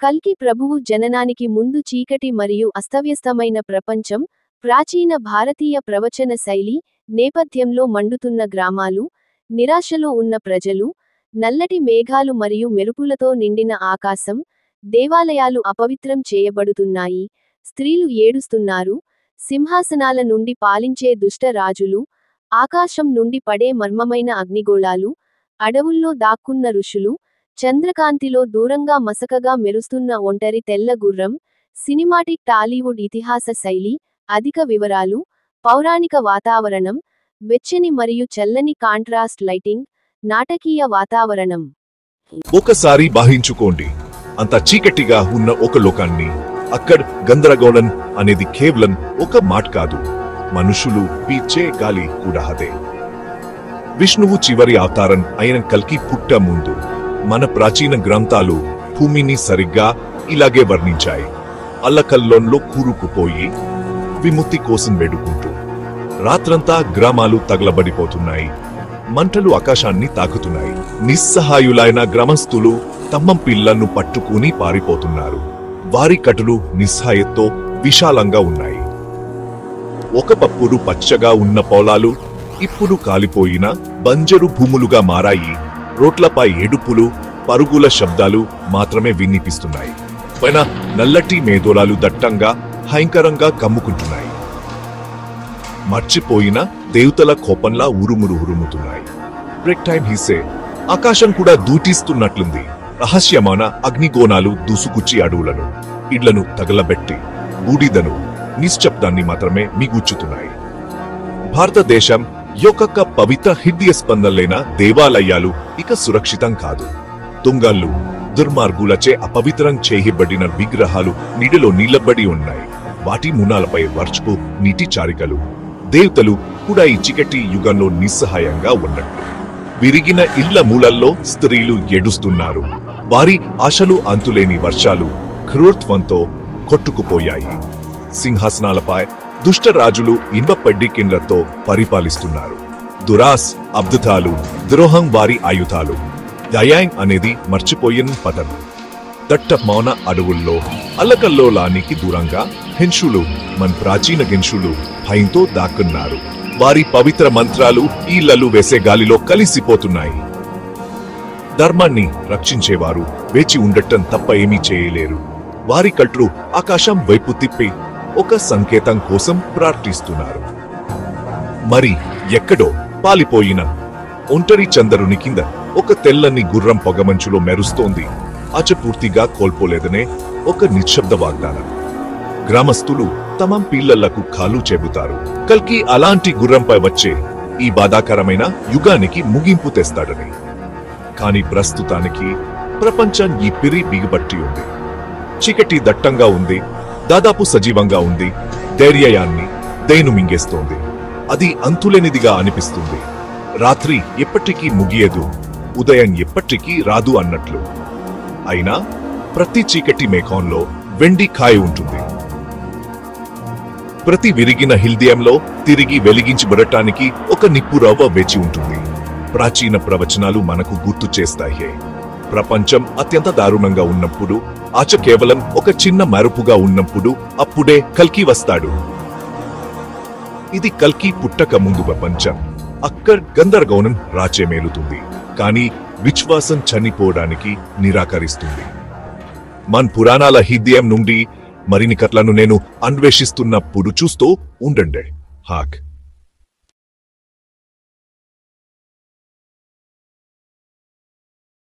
కల్కి ప్రభువు జననానికి ముందు చీకటి మరియు అస్తవ్యస్తమైన ప్రపంచం, ప్రాచీన భారతీయ ప్రవచన శైలి నేపథ్యంలో మండుతున్న గ్రామాలు, నిరాశలో ఉన్న ప్రజలు, నల్లటి మేఘాలు మరియు మెరుపులతో నిండిన ఆకాశం, దేవాలయాలు అపవిత్రం చేయబడుతున్నాయి, స్త్రీలు ఏడుస్తున్నారు, సింహాసనాల నుండి పాలించే దుష్ట రాజులు, ఆకాశం నుండి పడే మర్మమైన అగ్నిగోళాలు, అడవుల్లో దాక్కున్న ఋషులు, చంద్రకాంతిలో దూరంగా మసకగా మెరుస్తున్న ఒంటరి తెల్ల గుర్రం, సినిమాటిక్ టాలీవుడ్ ఇతిహాస శైలి, అధిక వివరాలు, పౌరాణిక వాతావరణం, వెచ్చని మరియు చల్లని కాంట్రాస్ట్ లైటింగ్, నాటకీయ వాతావరణం. ఒకసారి భావించుకోండి, అంత చీకటిగా ఉన్న ఒక లోకాన్ని. అక్కడ గందరగోళం అనేది కేవలం ఒక మాట కాదు, మనుషులు పీల్చే గాలి కూడా అదే. విష్ణువు చివరి అవతారం అయిన కల్కి పుట్ట ముందు మన ప్రాచీన గ్రంథాలు భూమిని సరిగ్గా ఇలాగే వర్ణించాయి. అల్లకల్లోన్లో కూరుకుపోయి విముక్తి కోసం వేడుకుంటూ రాత్రంతా గ్రామాలు తగలబడిపోతున్నాయి, మంటలు ఆకాశాన్ని తాకుతున్నాయి. నిస్సహాయులైన గ్రామస్తులు తమ పిల్లలను పట్టుకుని పారిపోతున్నారు. వారి కటులు నిస్సహాయతో విశాలంగా ఉన్నాయి. ఒకప్పుడు పచ్చగా ఉన్న పొలాలు ఇప్పుడు కాలిపోయిన బంజరు భూములుగా మారాయి. రోడ్లపై ఏడుపులు, పరుగుల శబ్దాలు మాత్రమే వినిపిస్తున్నాయి. పైన నల్లటి మేఘాలు దట్టంగా భయంకరంగా కమ్ముకుంటున్నాయి. మర్చిపోయిన దేవతల కోపంలా ఉరుముతున్నాయి. బ్రేక్ టైం హిసే ఆకాశం కూడా దూటిస్తున్నట్లుంది. రహస్యమైన అగ్నిగోణాలు దూసుకుచ్చి అడవులను, ఇళ్లను తగలబెట్టి బూడిదను, నిశ్శబ్దాన్ని మాత్రమే మిగుచుతున్నాయి. భారతదేశం యొక్క పవిత్ర హృదయ స్పందనలైన దేవాలయాలు ఇక సురక్షితం కాదు. దొంగలు, దుర్మార్గులచే అపవిత్రం చేయబడిన విగ్రహాలు నీటిలో నిలబడి ఉన్నాయి. వాటి మునాలపై వర్షపు నీటి చారికలు. దేవతలు కూడా ఈ చీకటి యుగంలో నిస్సహాయంగా ఉన్నట్లు. విరిగిన ఇళ్ల మూలల్లో స్త్రీలు ఏడుస్తున్నారు. వారి ఆశలు అంతులేని వర్షాలు క్రూరత్వంతో కొట్టుకుపోయాయి. సింహాసనాలపై దుష్టరాజులు ఇనుప కిండ్లతో పరిపాలిస్తున్నారు. దురాస్, అబ్దుతాలు, ద్రోహం వారి ఆయుధాలు. దయాంగ్ అనేది మర్చిపోయిన పదం. దట్ట మౌన అడవుల్లో అల్లకల్లోలానికి దూరంగా హెన్షులు, మన ప్రాచీన గిన్షులు భయంతో దాక్కున్నారు. వారి పవిత్ర మంత్రాలు ఈళ్లలు వేసే గాలిలో కలిసిపోతున్నాయి. ధర్మాన్ని రక్షించేవారు వేచి ఉండటం తప్ప ఏమీ చేయలేరు. వారి కట్లు ఆకాశం వైపు తిప్పి ఒక సంకేతం కోసం ప్రార్థిస్తున్నారు. మరి ఎక్కడో పాలిపోయిన ఒంటరి చంద్రుని కింద ఒక తెల్లని గుర్రం పొగమంచులో మెరుస్తోంది. ఆచ పూర్తిగా కోల్పోలేదనే ఒక నిశ్శబ్ద వాగ్దానం. గ్రామస్తులు తమ పిల్లలకు కాలు చెబుతారు, కల్కి అలాంటి గుర్రంపై వచ్చే ఈ బాధాకరమైన యుగానికి ముగింపు తెస్తాడని. కాని ప్రస్తుతానికి ప్రపంచం ఈ పిరి బిగబట్టి ఉంది. చీకటి దట్టంగా ఉంది, దాదాపు సజీవంగా ఉంది. ధైర్యాన్ని దేను మింగేస్తోంది. అది అంతులేనిదిగా అనిపిస్తుంది. రాత్రి ఎప్పటికీ ముగియదు, ఉదయం ఎప్పటికీ రాదు అన్నట్లు. అయినా ప్రతి చీకటి మేఘంలో వెండి కాయ ఉంటుంది. ప్రతి విరిగిన హృదయంలో తిరిగి వెలిగించబడటానికి ఒక నిప్పురవ్వ వేచి ఉంటుంది. ప్రాచీన ప్రవచనాలు మనకు గుర్తు చేస్తాయి, ప్రపంచం అత్యంత దారుణంగా ఉన్నప్పుడు, ఆచ కేవలం ఒక చిన్న మరుపుగా ఉన్నప్పుడు అప్పుడే కల్కి వస్తాడు. ఇది కల్కి పుట్టక ముందు ప్రపంచం. అక్కడ గందరగోళం రాచే మేలుతుంది, కానీ విశ్వాసం చనిపోవడానికి నిరాకరిస్తుంది. మన పురాణాల హృదయం నుండి మరిన్ని కథలను నేను అన్వేషిస్తున్నప్పుడు చూస్తూ ఉండండి. హాక్.